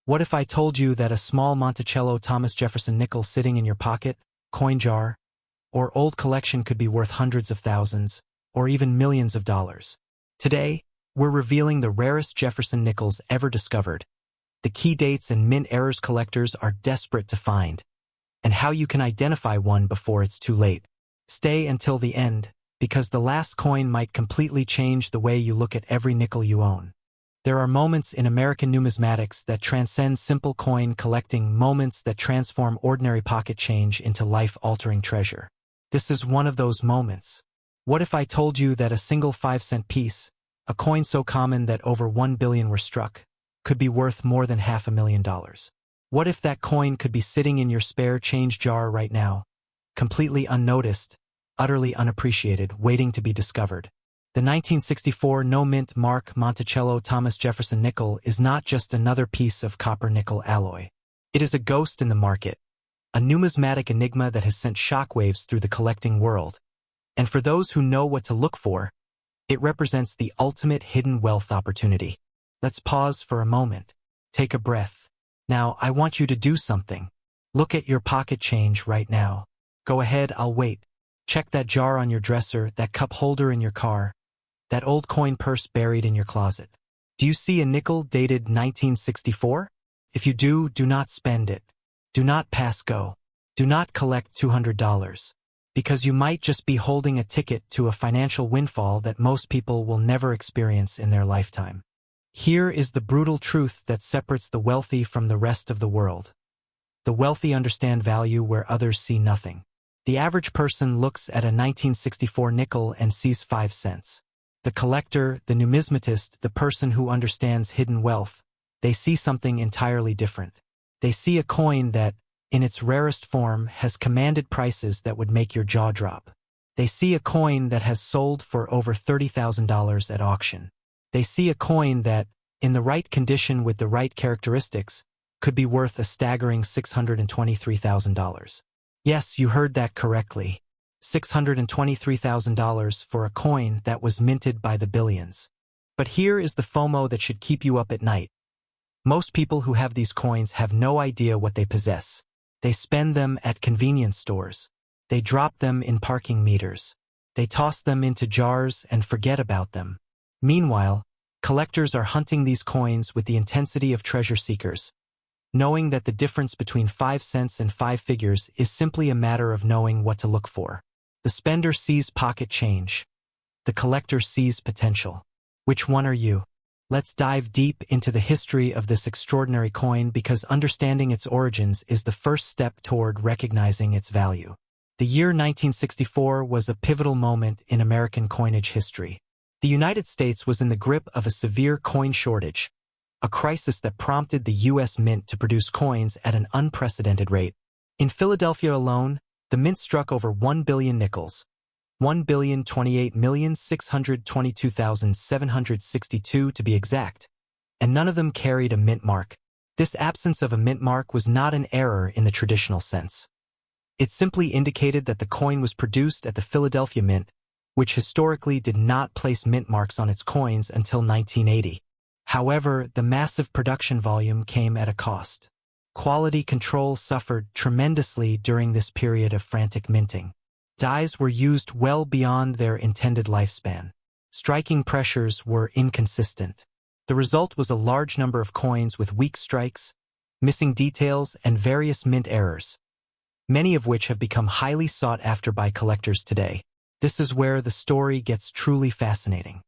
What if I told you that a small Monticello Thomas Jefferson nickel sitting in your pocket, coin jar, or old collection could be worth hundreds of thousands, or even millions of dollars? Today, we're revealing the rarest Jefferson nickels ever discovered, the key dates and mint errors collectors are desperate to find, and how you can identify one before it's too late. Stay until the end, because the last coin might completely change the way you look at every nickel you own. There are moments in American numismatics that transcend simple coin collecting, moments that transform ordinary pocket change into life-altering treasure. This is one of those moments. What if I told you that a single 5-cent piece, a coin so common that over 1 billion were struck, could be worth more than $500,000? What if that coin could be sitting in your spare change jar right now, completely unnoticed, utterly unappreciated, waiting to be discovered? The 1964 no-mint mark Monticello Thomas Jefferson Nickel is not just another piece of copper-nickel alloy. It is a ghost in the market, a numismatic enigma that has sent shockwaves through the collecting world. And for those who know what to look for, it represents the ultimate hidden wealth opportunity. Let's pause for a moment. Take a breath. Now, I want you to do something. Look at your pocket change right now. Go ahead, I'll wait. Check that jar on your dresser, that cup holder in your car, that old coin purse buried in your closet. Do you see a nickel dated 1964? If you do, do not spend it. Do not pass go. Do not collect $200. Because you might just be holding a ticket to a financial windfall that most people will never experience in their lifetime. Here is the brutal truth that separates the wealthy from the rest of the world. The wealthy understand value where others see nothing. The average person looks at a 1964 nickel and sees 5 cents. The collector, the numismatist, the person who understands hidden wealth, they see something entirely different. They see a coin that, in its rarest form, has commanded prices that would make your jaw drop. They see a coin that has sold for over $30,000 at auction. They see a coin that, in the right condition with the right characteristics, could be worth a staggering $623,000. Yes, you heard that correctly. $623,000 for a coin that was minted by the billions. But here is the FOMO that should keep you up at night. Most people who have these coins have no idea what they possess. They spend them at convenience stores. They drop them in parking meters. They toss them into jars and forget about them. Meanwhile, collectors are hunting these coins with the intensity of treasure seekers, knowing that the difference between 5 cents and 5 figures is simply a matter of knowing what to look for. The spender sees pocket change. The collector sees potential. Which one are you? Let's dive deep into the history of this extraordinary coin because understanding its origins is the first step toward recognizing its value. The year 1964 was a pivotal moment in American coinage history. The United States was in the grip of a severe coin shortage, a crisis that prompted the U.S. Mint to produce coins at an unprecedented rate. In Philadelphia alone, the mint struck over 1 billion nickels, 1,028,622,762 to be exact, and none of them carried a mint mark. This absence of a mint mark was not an error in the traditional sense. It simply indicated that the coin was produced at the Philadelphia Mint, which historically did not place mint marks on its coins until 1980. However, the massive production volume came at a cost. Quality control suffered tremendously during this period of frantic minting. Dies were used well beyond their intended lifespan. Striking pressures were inconsistent. The result was a large number of coins with weak strikes, missing details, and various mint errors, many of which have become highly sought after by collectors today. This is where the story gets truly fascinating.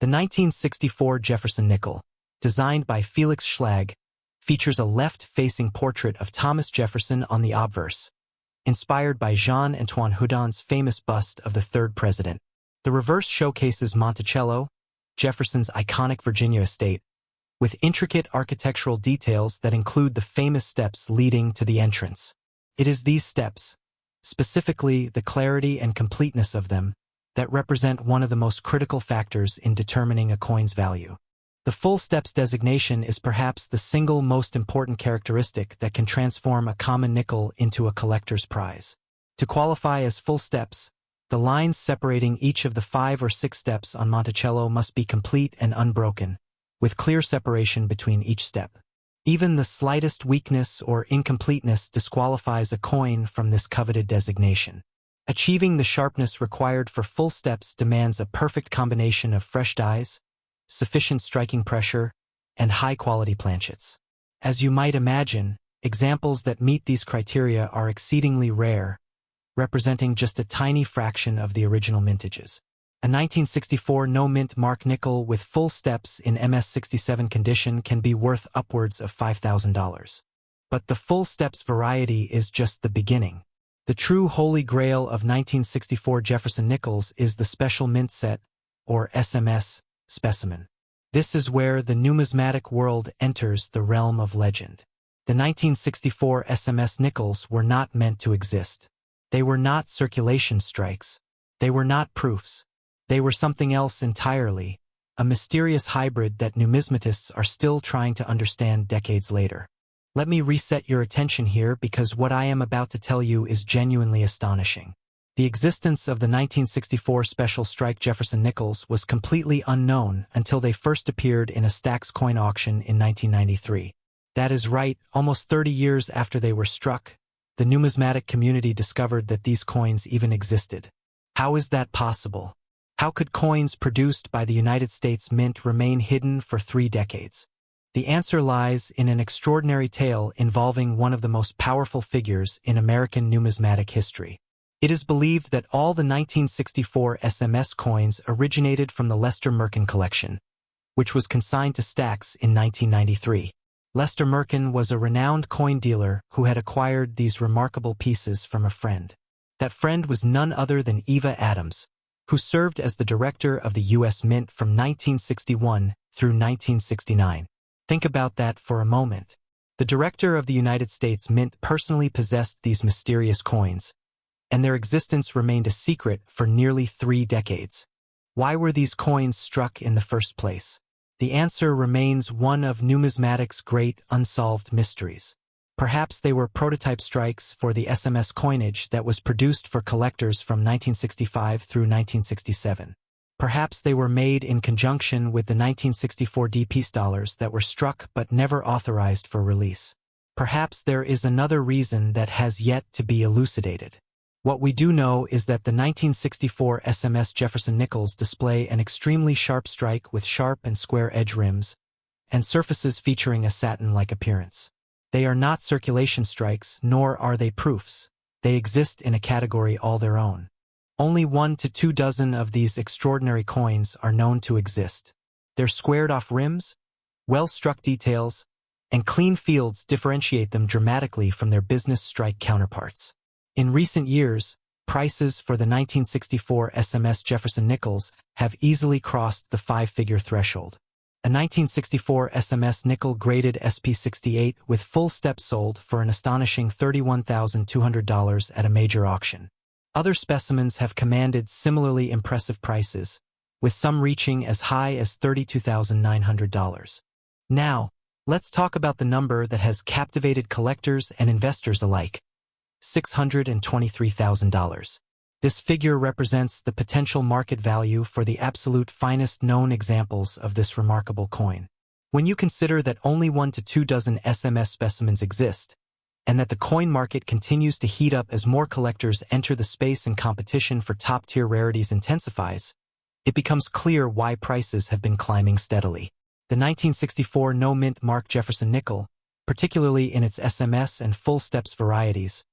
The 1964 Jefferson Nickel, designed by Felix Schlag, features a left-facing portrait of Thomas Jefferson on the obverse, inspired by Jean-Antoine Houdon's famous bust of the third president. The reverse showcases Monticello, Jefferson's iconic Virginia estate, with intricate architectural details that include the famous steps leading to the entrance. It is these steps, specifically the clarity and completeness of them, that represent one of the most critical factors in determining a coin's value. The full steps designation is perhaps the single most important characteristic that can transform a common nickel into a collector's prize. To qualify as full steps, the lines separating each of the 5 or 6 steps on Monticello must be complete and unbroken, with clear separation between each step. Even the slightest weakness or incompleteness disqualifies a coin from this coveted designation. Achieving the sharpness required for full steps demands a perfect combination of fresh dies, sufficient striking pressure, and high-quality planchets. As you might imagine, examples that meet these criteria are exceedingly rare, representing just a tiny fraction of the original mintages. A 1964 no-mint mark nickel with full steps in MS67 condition can be worth upwards of $5,000. But the full steps variety is just the beginning. The true holy grail of 1964 Jefferson nickels is the special mint set, or SMS, specimen. This is where the numismatic world enters the realm of legend. The 1964 SMS nickels were not meant to exist. They were not circulation strikes. They were not proofs. They were something else entirely, a mysterious hybrid that numismatists are still trying to understand decades later. Let me reset your attention here because what I am about to tell you is genuinely astonishing. The existence of the 1964 Special Strike Jefferson nickels was completely unknown until they first appeared in a Stax coin auction in 1993. That is right, almost 30 years after they were struck, the numismatic community discovered that these coins even existed. How is that possible? How could coins produced by the United States Mint remain hidden for 3 decades? The answer lies in an extraordinary tale involving one of the most powerful figures in American numismatic history. It is believed that all the 1964 SMS coins originated from the Lester Merkin collection, which was consigned to Stax in 1993. Lester Merkin was a renowned coin dealer who had acquired these remarkable pieces from a friend. That friend was none other than Eva Adams, who served as the director of the U.S. Mint from 1961 through 1969. Think about that for a moment. The director of the United States Mint personally possessed these mysterious coins, and their existence remained a secret for nearly 3 decades. Why were these coins struck in the first place? The answer remains one of numismatics' great unsolved mysteries. Perhaps they were prototype strikes for the SMS coinage that was produced for collectors from 1965 through 1967. Perhaps they were made in conjunction with the 1964 D-piece dollars that were struck but never authorized for release. Perhaps there is another reason that has yet to be elucidated. What we do know is that the 1964 SMS Jefferson nickels display an extremely sharp strike with sharp and square edge rims, and surfaces featuring a satin-like appearance. They are not circulation strikes, nor are they proofs. They exist in a category all their own. Only 1 to 2 dozen of these extraordinary coins are known to exist. Their squared-off rims, well-struck details, and clean fields differentiate them dramatically from their business strike counterparts. In recent years, prices for the 1964 SMS Jefferson nickels have easily crossed the 5-figure threshold. A 1964 SMS nickel graded SP68 with full step sold for an astonishing $31,200 at a major auction. Other specimens have commanded similarly impressive prices, with some reaching as high as $32,900. Now, let's talk about the number that has captivated collectors and investors alike: $623,000. This figure represents the potential market value for the absolute finest known examples of this remarkable coin. When you consider that only 1 to 2 dozen SMS specimens exist, and that the coin market continues to heat up as more collectors enter the space and competition for top-tier rarities intensifies, it becomes clear why prices have been climbing steadily. The 1964 no-mint mark Jefferson nickel, particularly in its SMS and full steps varieties,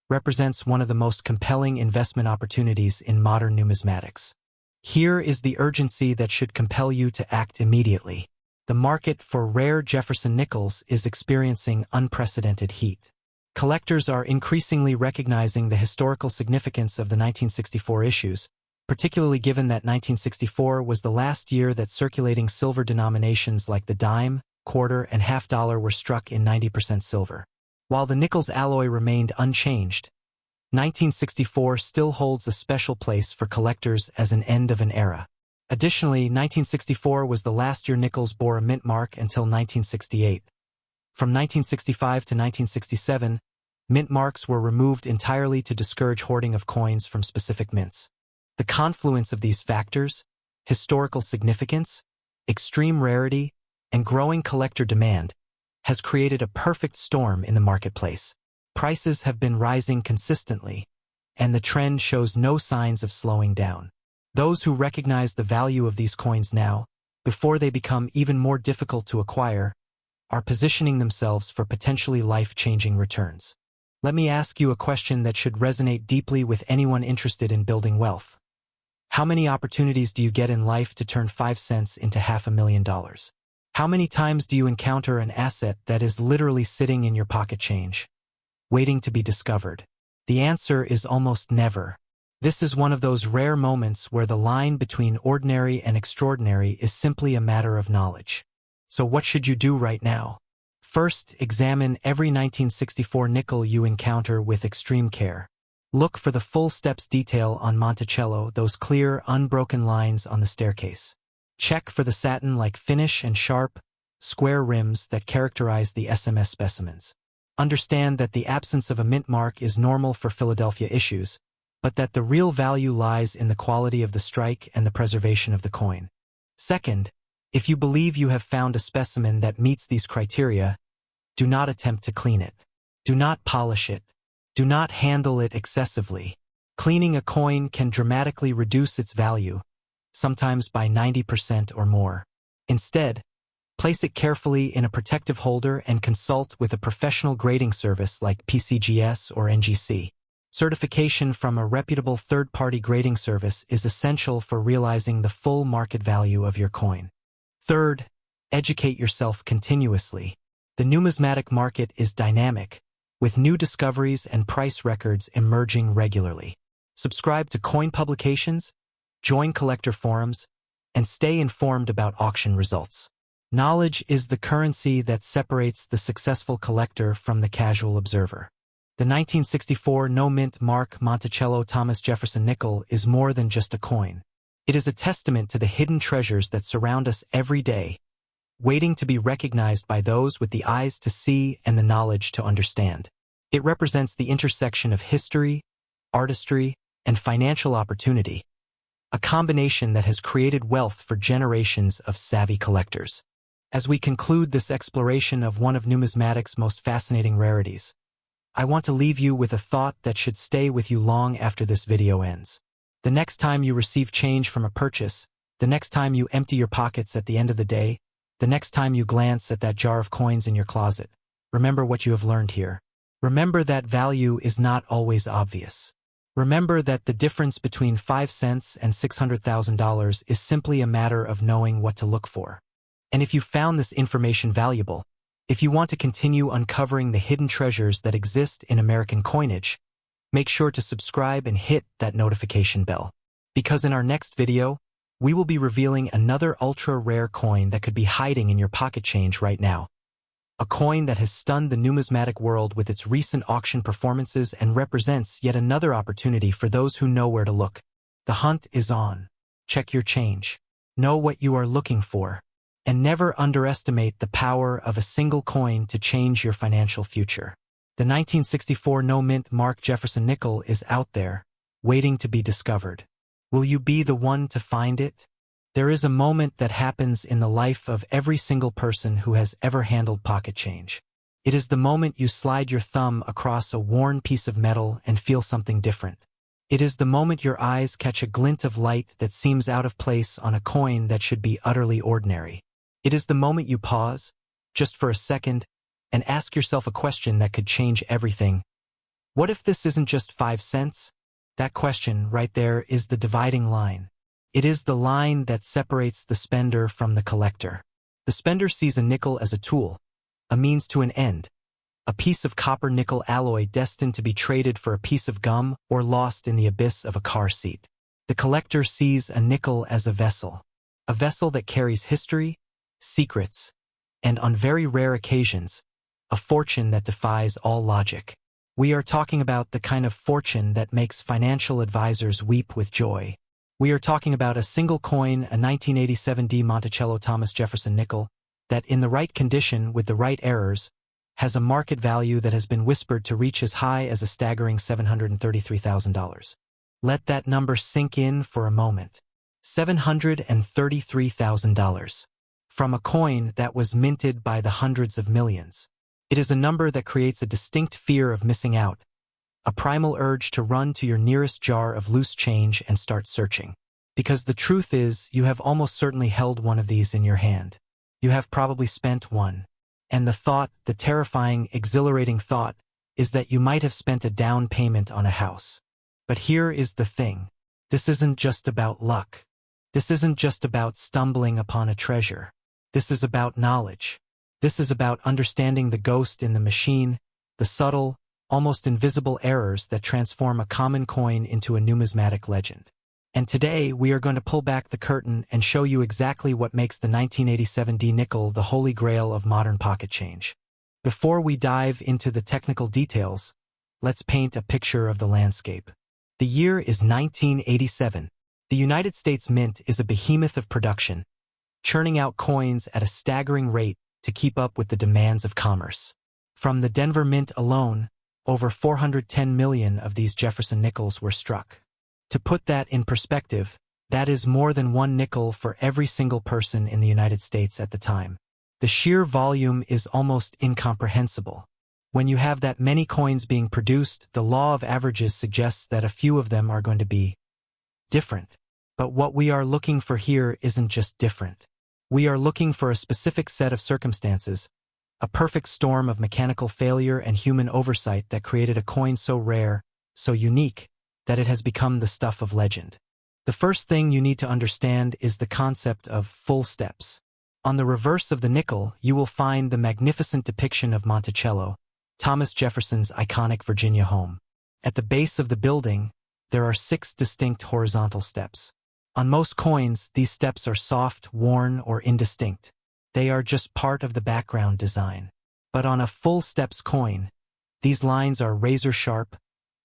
represents one of the most compelling investment opportunities in modern numismatics. Here is the urgency that should compel you to act immediately. The market for rare Jefferson nickels is experiencing unprecedented heat. Collectors are increasingly recognizing the historical significance of the 1964 issues, particularly given that 1964 was the last year that circulating silver denominations like the dime, quarter, and half dollar were struck in 90% silver. While the nickel's alloy remained unchanged, 1964 still holds a special place for collectors as an end of an era. Additionally, 1964 was the last year nickels bore a mint mark until 1968. From 1965 to 1967, mint marks were removed entirely to discourage hoarding of coins from specific mints. The confluence of these factors, historical significance, extreme rarity, and growing collector demand, has created a perfect storm in the marketplace. Prices have been rising consistently, and the trend shows no signs of slowing down. Those who recognize the value of these coins now, before they become even more difficult to acquire, are positioning themselves for potentially life-changing returns. Let me ask you a question that should resonate deeply with anyone interested in building wealth. How many opportunities do you get in life to turn 5 cents into $500,000? How many times do you encounter an asset that is literally sitting in your pocket change, waiting to be discovered? The answer is almost never. This is one of those rare moments where the line between ordinary and extraordinary is simply a matter of knowledge. So what should you do right now? First, examine every 1964 nickel you encounter with extreme care. Look for the full steps detail on Monticello, those clear, unbroken lines on the staircase. Check for the satin-like finish and sharp, square rims that characterize the SMS specimens. Understand that the absence of a mint mark is normal for Philadelphia issues, but that the real value lies in the quality of the strike and the preservation of the coin. Second, if you believe you have found a specimen that meets these criteria, do not attempt to clean it. Do not polish it. Do not handle it excessively. Cleaning a coin can dramatically reduce its value, sometimes by 90% or more. Instead, place it carefully in a protective holder and consult with a professional grading service like PCGS or NGC. Certification from a reputable third-party grading service is essential for realizing the full market value of your coin. Third, educate yourself continuously. The numismatic market is dynamic, with new discoveries and price records emerging regularly. Subscribe to coin publications, join collector forums, and stay informed about auction results. Knowledge is the currency that separates the successful collector from the casual observer. The 1964 no-mint mark Monticello Thomas Jefferson Nickel is more than just a coin. It is a testament to the hidden treasures that surround us every day, waiting to be recognized by those with the eyes to see and the knowledge to understand. It represents the intersection of history, artistry, and financial opportunity, a combination that has created wealth for generations of savvy collectors. As we conclude this exploration of one of numismatics' most fascinating rarities, I want to leave you with a thought that should stay with you long after this video ends. The next time you receive change from a purchase, the next time you empty your pockets at the end of the day, the next time you glance at that jar of coins in your closet, remember what you have learned here. Remember that value is not always obvious. Remember that the difference between 5 cents and $600,000 is simply a matter of knowing what to look for. And if you found this information valuable, if you want to continue uncovering the hidden treasures that exist in American coinage, make sure to subscribe and hit that notification bell. Because in our next video, we will be revealing another ultra-rare coin that could be hiding in your pocket change right now. A coin that has stunned the numismatic world with its recent auction performances and represents yet another opportunity for those who know where to look. The hunt is on. Check your change. Know what you are looking for. And never underestimate the power of a single coin to change your financial future. The 1964 no-mint mark Jefferson Nickel is out there, waiting to be discovered. Will you be the one to find it? There is a moment that happens in the life of every single person who has ever handled pocket change. It is the moment you slide your thumb across a worn piece of metal and feel something different. It is the moment your eyes catch a glint of light that seems out of place on a coin that should be utterly ordinary. It is the moment you pause, just for a second, and ask yourself a question that could change everything. What if this isn't just 5 cents? That question right there is the dividing line. It is the line that separates the spender from the collector. The spender sees a nickel as a tool, a means to an end, a piece of copper-nickel alloy destined to be traded for a piece of gum or lost in the abyss of a car seat. The collector sees a nickel as a vessel that carries history, secrets, and on very rare occasions, a fortune that defies all logic. We are talking about the kind of fortune that makes financial advisors weep with joy. We are talking about a single coin, a 1987 Monticello Thomas Jefferson Nickel, that in the right condition with the right errors, has a market value that has been whispered to reach as high as a staggering $733,000. Let that number sink in for a moment. $733,000. from a coin that was minted by the hundreds of millions. It is a number that creates a distinct fear of missing out, a primal urge to run to your nearest jar of loose change and start searching. Because the truth is, you have almost certainly held one of these in your hand. You have probably spent one. And the terrifying, exhilarating thought, is that you might have spent a down payment on a house. But here is the thing. This isn't just about luck. This isn't just about stumbling upon a treasure. This is about knowledge. This is about understanding the ghost in the machine, the subtle, almost invisible errors that transform a common coin into a numismatic legend. And today, we are going to pull back the curtain and show you exactly what makes the 1987 D nickel the holy grail of modern pocket change. Before we dive into the technical details, let's paint a picture of the landscape. The year is 1987. The United States Mint is a behemoth of production, churning out coins at a staggering rate to keep up with the demands of commerce. From the Denver Mint alone, over 410 million of these Jefferson nickels were struck. To put that in perspective, that is more than one nickel for every single person in the United States at the time. The sheer volume is almost incomprehensible. When you have that many coins being produced, the law of averages suggests that a few of them are going to be different. But what we are looking for here isn't just different. We are looking for a specific set of circumstances, a perfect storm of mechanical failure and human oversight that created a coin so rare, so unique, that it has become the stuff of legend. The first thing you need to understand is the concept of full steps. On the reverse of the nickel, you will find the magnificent depiction of Monticello, Thomas Jefferson's iconic Virginia home. At the base of the building, there are 6 distinct horizontal steps. On most coins, these steps are soft, worn, or indistinct. They are just part of the background design. But on a full steps coin, these lines are razor-sharp,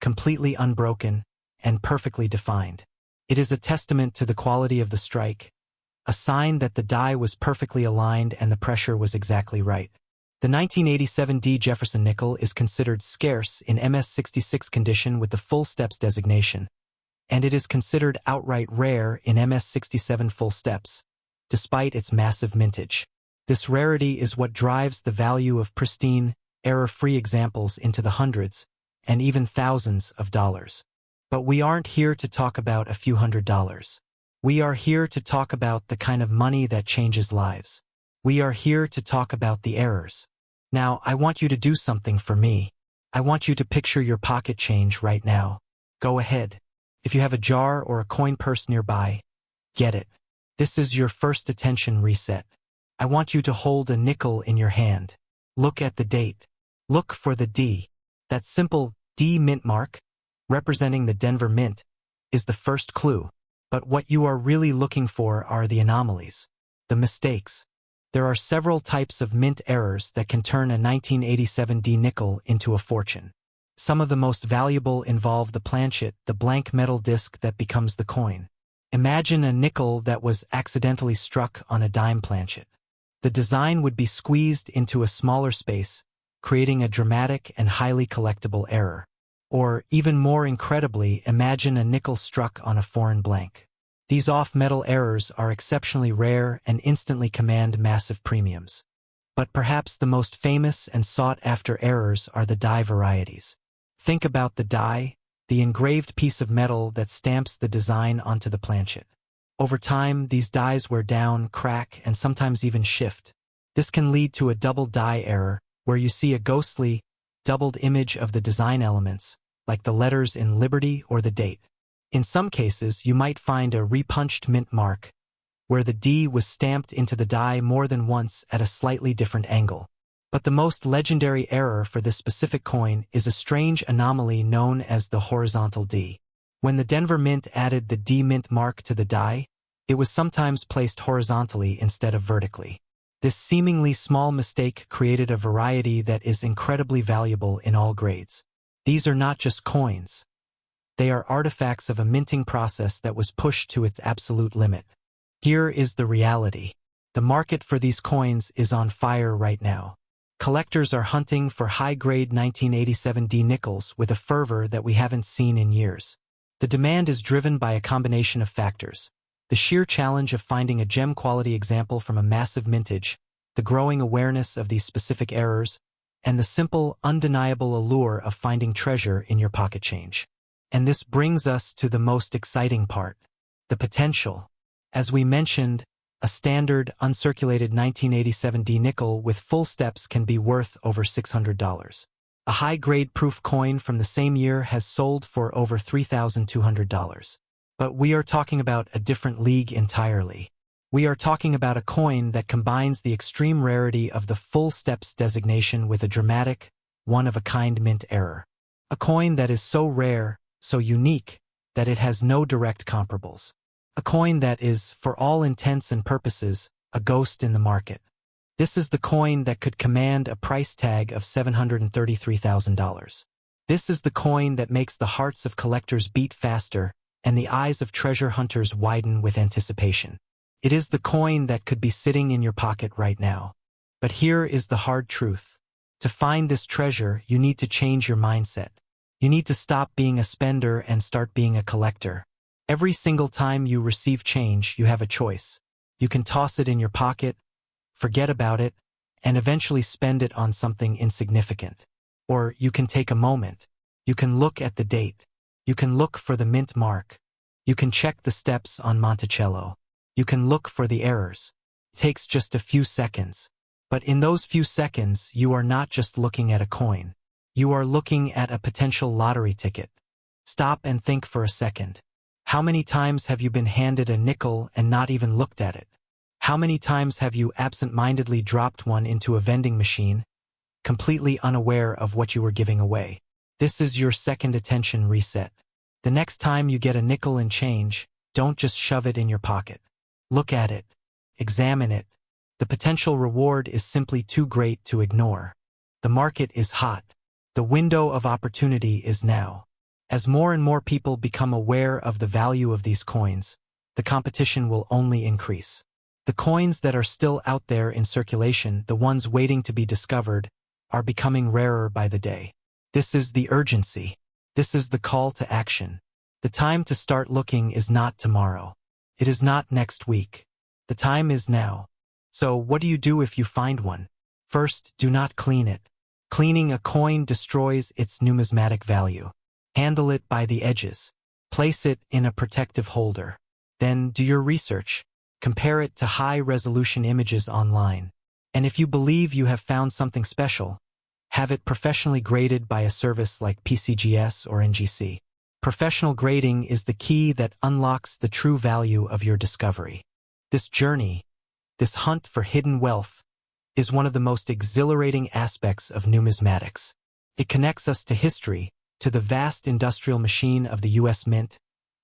completely unbroken, and perfectly defined. It is a testament to the quality of the strike, a sign that the die was perfectly aligned and the pressure was exactly right. The 1987 D Jefferson nickel is considered scarce in MS66 condition with the full steps designation, and it is considered outright rare in MS67 full steps, despite its massive mintage. This rarity is what drives the value of pristine, error-free examples into the hundreds and even thousands of dollars. But we aren't here to talk about a few $100s. We are here to talk about the kind of money that changes lives. We are here to talk about the errors. Now, I want you to do something for me. I want you to picture your pocket change right now. Go ahead. If you have a jar or a coin purse nearby, get it. This is your first attention reset. I want you to hold a nickel in your hand. Look at the date. Look for the D. That simple D mint mark, representing the Denver Mint, is the first clue. But what you are really looking for are the anomalies, the mistakes. There are several types of mint errors that can turn a 1987 D nickel into a fortune. Some of the most valuable involve the planchet, the blank metal disc that becomes the coin. Imagine a nickel that was accidentally struck on a dime planchet. The design would be squeezed into a smaller space, creating a dramatic and highly collectible error. Or, even more incredibly, imagine a nickel struck on a foreign blank. These off-metal errors are exceptionally rare and instantly command massive premiums. But perhaps the most famous and sought-after errors are the die varieties. Think about the die, the engraved piece of metal that stamps the design onto the planchet. Over time, these dies wear down, crack, and sometimes even shift. This can lead to a double die error, where you see a ghostly, doubled image of the design elements, like the letters in Liberty or the date. In some cases, you might find a repunched mint mark, where the D was stamped into the die more than once at a slightly different angle. But the most legendary error for this specific coin is a strange anomaly known as the horizontal D. When the Denver Mint added the D mint mark to the die, it was sometimes placed horizontally instead of vertically. This seemingly small mistake created a variety that is incredibly valuable in all grades. These are not just coins. They are artifacts of a minting process that was pushed to its absolute limit. Here is the reality. The market for these coins is on fire right now. Collectors are hunting for high-grade 1987 D nickels with a fervor that we haven't seen in years. The demand is driven by a combination of factors: the The sheer challenge of finding a gem-quality example from a massive mintage, the growing awareness of these specific errors, and the simple, undeniable allure of finding treasure in your pocket change. And this brings us to the most exciting part, the potential. As we mentioned, a standard, uncirculated 1987 D nickel with full steps can be worth over $600. A high-grade proof coin from the same year has sold for over $3,200. But we are talking about a different league entirely. We are talking about a coin that combines the extreme rarity of the full steps designation with a dramatic, one-of-a-kind mint error. A coin that is so rare, so unique, that it has no direct comparables. A coin that is, for all intents and purposes, a ghost in the market. This is the coin that could command a price tag of $733,000. This is the coin that makes the hearts of collectors beat faster and the eyes of treasure hunters widen with anticipation. It is the coin that could be sitting in your pocket right now. But here is the hard truth. To find this treasure, you need to change your mindset. You need to stop being a spender and start being a collector. Every single time you receive change, you have a choice. You can toss it in your pocket, forget about it, and eventually spend it on something insignificant. Or you can take a moment. You can look at the date. You can look for the mint mark. You can check the steps on Monticello. You can look for the errors. It takes just a few seconds. But in those few seconds, you are not just looking at a coin. You are looking at a potential lottery ticket. Stop and think for a second. How many times have you been handed a nickel and not even looked at it? How many times have you absent-mindedly dropped one into a vending machine, completely unaware of what you were giving away? This is your second attention reset. The next time you get a nickel and change, don't just shove it in your pocket. Look at it. Examine it. The potential reward is simply too great to ignore. The market is hot. The window of opportunity is now. As more and more people become aware of the value of these coins, the competition will only increase. The coins that are still out there in circulation, the ones waiting to be discovered, are becoming rarer by the day. This is the urgency. This is the call to action. The time to start looking is not tomorrow. It is not next week. The time is now. So what do you do if you find one? First, do not clean it. Cleaning a coin destroys its numismatic value. Handle it by the edges. Place it in a protective holder. Then do your research. Compare it to high-resolution images online. And if you believe you have found something special, have it professionally graded by a service like PCGS or NGC. Professional grading is the key that unlocks the true value of your discovery. This journey, this hunt for hidden wealth, is one of the most exhilarating aspects of numismatics. It connects us to history, to the vast industrial machine of the U.S. Mint,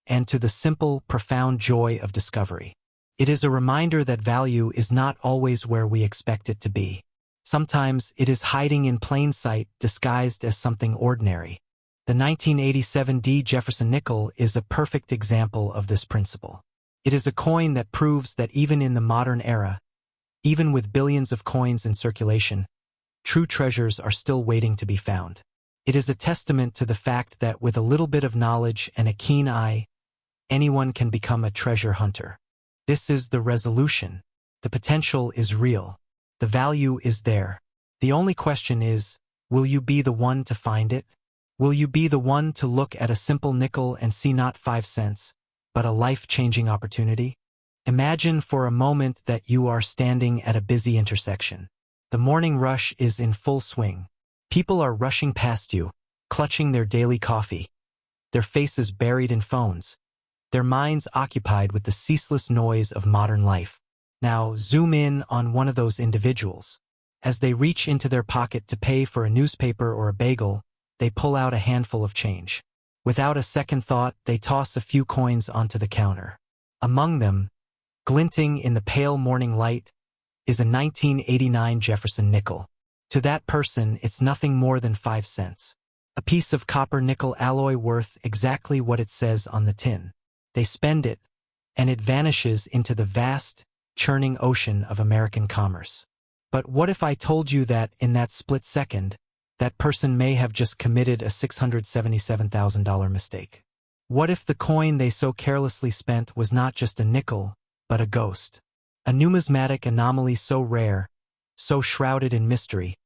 and to the simple, profound joy of discovery. It is a reminder that value is not always where we expect it to be. Sometimes it is hiding in plain sight, disguised as something ordinary. The 1987 D Jefferson Nickel is a perfect example of this principle. It is a coin that proves that even in the modern era, even with billions of coins in circulation, true treasures are still waiting to be found. It is a testament to the fact that with a little bit of knowledge and a keen eye, anyone can become a treasure hunter. This is the resolution. The potential is real. The value is there. The only question is, will you be the one to find it? Will you be the one to look at a simple nickel and see not 5 cents, but a life-changing opportunity? Imagine for a moment that you are standing at a busy intersection. The morning rush is in full swing. People are rushing past you, clutching their daily coffee, their faces buried in phones, their minds occupied with the ceaseless noise of modern life. Now zoom in on one of those individuals. As they reach into their pocket to pay for a newspaper or a bagel, they pull out a handful of change. Without a second thought, they toss a few coins onto the counter. Among them, glinting in the pale morning light, is a 1989 Jefferson nickel. To that person, it's nothing more than 5 cents. A piece of copper-nickel alloy worth exactly what it says on the tin. They spend it, and it vanishes into the vast, churning ocean of American commerce. But what if I told you that, in that split second, that person may have just committed a $677,000 mistake? What if the coin they so carelessly spent was not just a nickel, but a ghost? A numismatic anomaly so rare, so shrouded in mystery,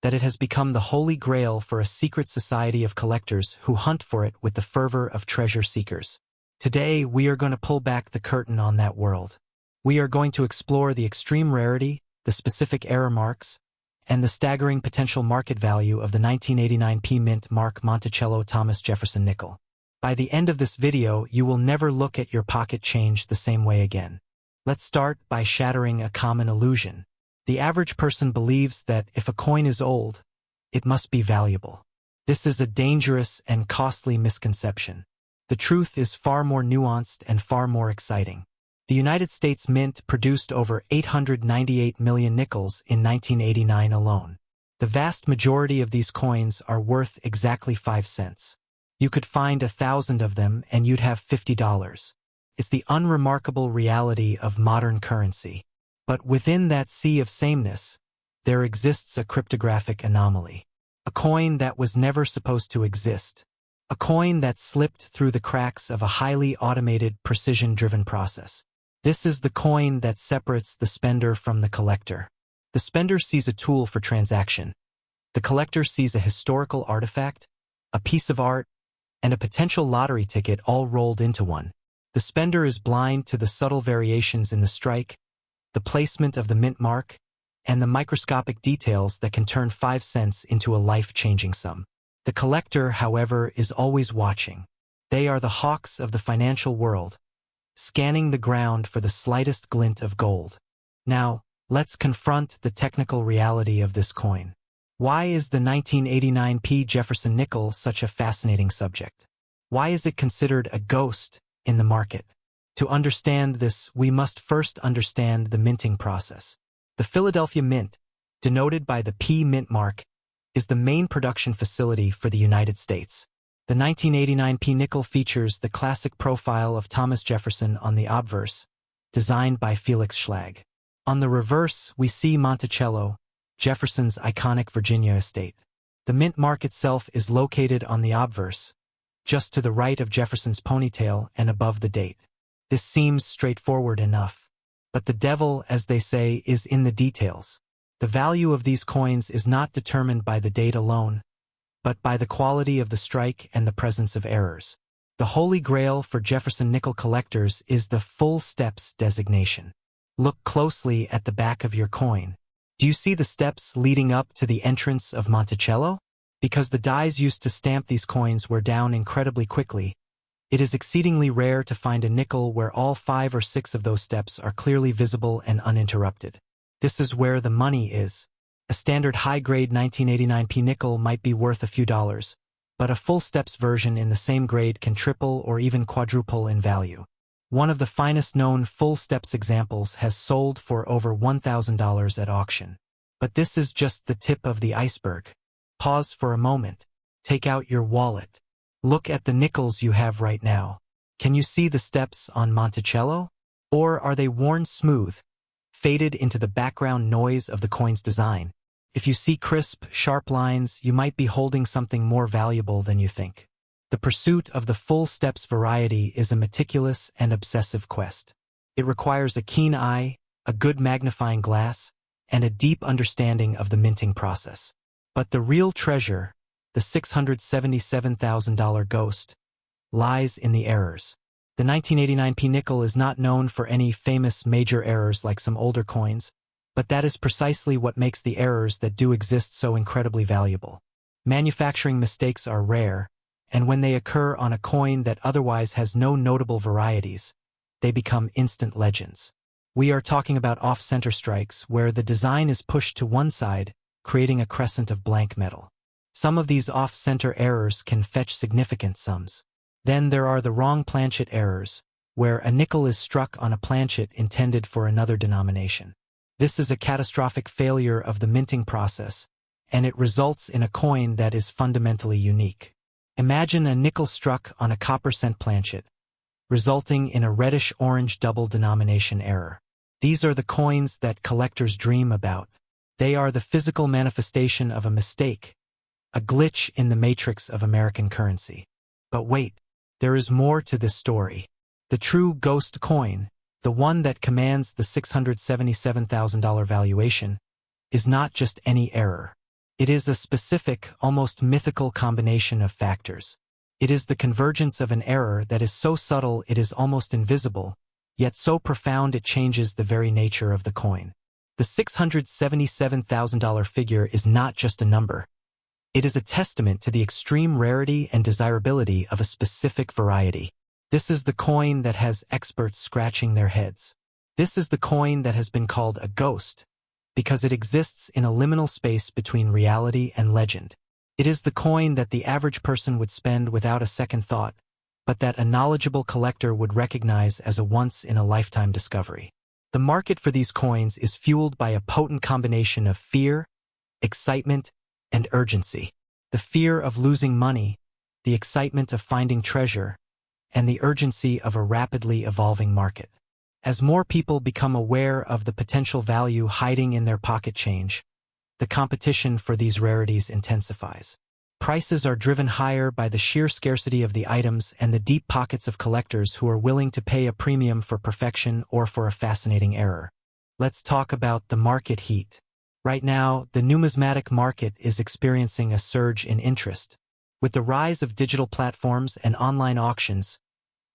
that it has become the holy grail for a secret society of collectors who hunt for it with the fervor of treasure seekers. Today, we are going to pull back the curtain on that world. We are going to explore the extreme rarity, the specific error marks, and the staggering potential market value of the 1989 Mint mark Monticello Thomas Jefferson Nickel. By the end of this video, you will never look at your pocket change the same way again. Let's start by shattering a common illusion. The average person believes that if a coin is old, it must be valuable. This is a dangerous and costly misconception. The truth is far more nuanced and far more exciting. The United States Mint produced over 898 million nickels in 1989 alone. The vast majority of these coins are worth exactly 5 cents. You could find 1,000 of them and you'd have $50. It's the unremarkable reality of modern currency. But within that sea of sameness, there exists a cryptographic anomaly. A coin that was never supposed to exist. A coin that slipped through the cracks of a highly automated, precision-driven process. This is the coin that separates the spender from the collector. The spender sees a tool for transaction. The collector sees a historical artifact, a piece of art, and a potential lottery ticket all rolled into one. The spender is blind to the subtle variations in the strike, the placement of the mint mark, and the microscopic details that can turn 5 cents into a life-changing sum. The collector, however, is always watching. They are the hawks of the financial world, scanning the ground for the slightest glint of gold. Now, let's confront the technical reality of this coin. Why is the 1989 Jefferson Nickel such a fascinating subject? Why is it considered a ghost in the market? To understand this, we must first understand the minting process. The Philadelphia Mint, denoted by the P mint mark, is the main production facility for the United States. The 1989 nickel features the classic profile of Thomas Jefferson on the obverse, designed by Felix Schlag. On the reverse, we see Monticello, Jefferson's iconic Virginia estate. The mint mark itself is located on the obverse, just to the right of Jefferson's ponytail and above the date. This seems straightforward enough. But the devil, as they say, is in the details. The value of these coins is not determined by the date alone, but by the quality of the strike and the presence of errors. The holy grail for Jefferson nickel collectors is the full steps designation. Look closely at the back of your coin. Do you see the steps leading up to the entrance of Monticello? Because the dies used to stamp these coins wear down incredibly quickly, it is exceedingly rare to find a nickel where all 5 or 6 of those steps are clearly visible and uninterrupted. This is where the money is. A standard high-grade 1989 nickel might be worth a few dollars, but a full steps version in the same grade can triple or even quadruple in value. One of the finest known full steps examples has sold for over $1,000 at auction. But this is just the tip of the iceberg. Pause for a moment. Take out your wallet. Look at the nickels you have right now. Can you see the steps on Monticello? Or are they worn smooth, faded into the background noise of the coin's design? If you see crisp, sharp lines, you might be holding something more valuable than you think. The pursuit of the full steps variety is a meticulous and obsessive quest. It requires a keen eye, a good magnifying glass, and a deep understanding of the minting process. But the real treasure, the $677,000 ghost, lies in the errors. The 1989 nickel is not known for any famous major errors like some older coins, but that is precisely what makes the errors that do exist so incredibly valuable. Manufacturing mistakes are rare, and when they occur on a coin that otherwise has no notable varieties, they become instant legends. We are talking about off-center strikes where the design is pushed to one side, creating a crescent of blank metal. Some of these off-center errors can fetch significant sums. Then there are the wrong planchet errors, where a nickel is struck on a planchet intended for another denomination. This is a catastrophic failure of the minting process, and it results in a coin that is fundamentally unique. Imagine a nickel struck on a copper cent planchet, resulting in a reddish-orange double denomination error. These are the coins that collectors dream about. They are the physical manifestation of a mistake, a glitch in the matrix of American currency. But wait, there is more to this story. The true ghost coin, the one that commands the $677,000 valuation, is not just any error. It is a specific, almost mythical combination of factors. It is the convergence of an error that is so subtle it is almost invisible, yet so profound it changes the very nature of the coin. The $677,000 figure is not just a number. It is a testament to the extreme rarity and desirability of a specific variety. This is the coin that has experts scratching their heads. This is the coin that has been called a ghost, because it exists in a liminal space between reality and legend. It is the coin that the average person would spend without a second thought, but that a knowledgeable collector would recognize as a once-in-a-lifetime discovery. The market for these coins is fueled by a potent combination of fear, excitement, and urgency. The fear of losing money, the excitement of finding treasure, and the urgency of a rapidly evolving market. As more people become aware of the potential value hiding in their pocket change, the competition for these rarities intensifies. Prices are driven higher by the sheer scarcity of the items and the deep pockets of collectors who are willing to pay a premium for perfection or for a fascinating error. Let's talk about the market heat. Right now, the numismatic market is experiencing a surge in interest. With the rise of digital platforms and online auctions,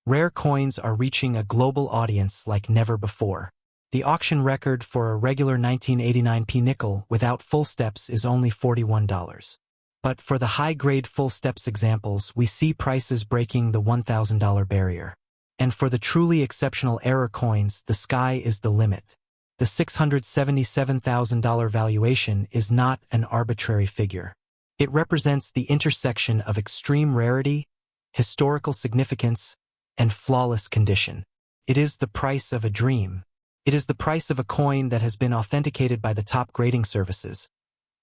rare coins are reaching a global audience like never before. The auction record for a regular 1989p nickel without full steps is only $41. But for the high-grade full steps examples, we see prices breaking the $1,000 barrier. And for the truly exceptional error coins, the sky is the limit. The $677,000 valuation is not an arbitrary figure. It represents the intersection of extreme rarity, historical significance, and flawless condition. It is the price of a dream. It is the price of a coin that has been authenticated by the top grading services,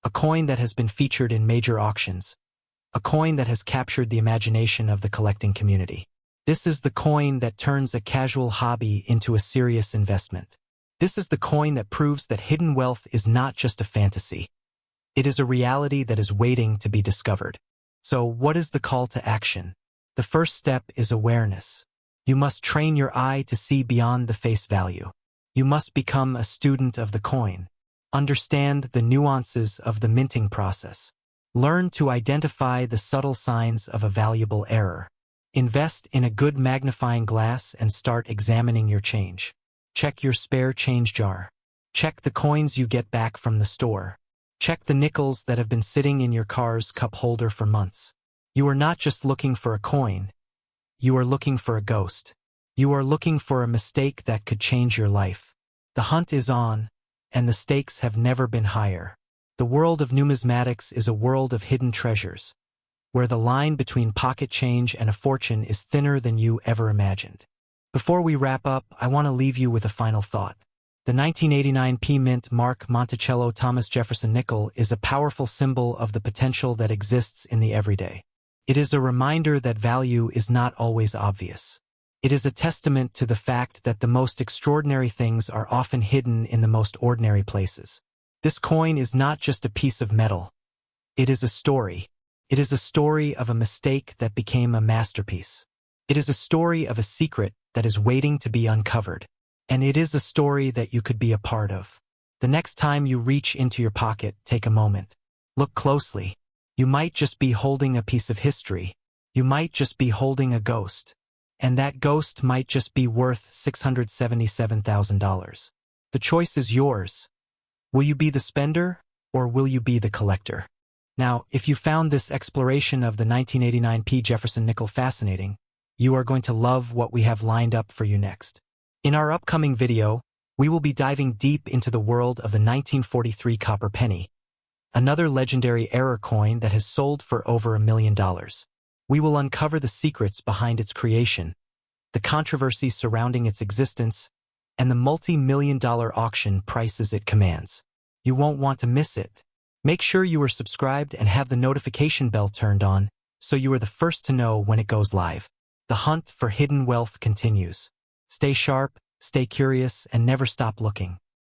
a coin that has been featured in major auctions, a coin that has captured the imagination of the collecting community. This is the coin that turns a casual hobby into a serious investment. This is the coin that proves that hidden wealth is not just a fantasy. It is a reality that is waiting to be discovered. So, what is the call to action? The first step is awareness. You must train your eye to see beyond the face value. You must become a student of the coin. Understand the nuances of the minting process. Learn to identify the subtle signs of a valuable error. Invest in a good magnifying glass and start examining your change. Check your spare change jar. Check the coins you get back from the store. Check the nickels that have been sitting in your car's cup holder for months. You are not just looking for a coin. You are looking for a ghost. You are looking for a mistake that could change your life. The hunt is on, and the stakes have never been higher. The world of numismatics is a world of hidden treasures, where the line between pocket change and a fortune is thinner than you ever imagined. Before we wrap up, I want to leave you with a final thought. The 1989p mint mark Monticello Thomas Jefferson Nickel is a powerful symbol of the potential that exists in the everyday. It is a reminder that value is not always obvious. It is a testament to the fact that the most extraordinary things are often hidden in the most ordinary places. This coin is not just a piece of metal. It is a story. It is a story of a mistake that became a masterpiece. It is a story of a secret that is waiting to be uncovered. And it is a story that you could be a part of. The next time you reach into your pocket, take a moment. Look closely. You might just be holding a piece of history. You might just be holding a ghost. And that ghost might just be worth $677,000. The choice is yours. Will you be the spender, or will you be the collector? Now, if you found this exploration of the 1989p Jefferson Nickel fascinating, you are going to love what we have lined up for you next. In our upcoming video, we will be diving deep into the world of the 1943 copper penny, another legendary error coin that has sold for over $1 million. We will uncover the secrets behind its creation, the controversy surrounding its existence, and the multi-million-dollar auction prices it commands. You won't want to miss it. Make sure you are subscribed and have the notification bell turned on so you are the first to know when it goes live. The hunt for hidden wealth continues. Stay sharp, stay curious, and never stop looking.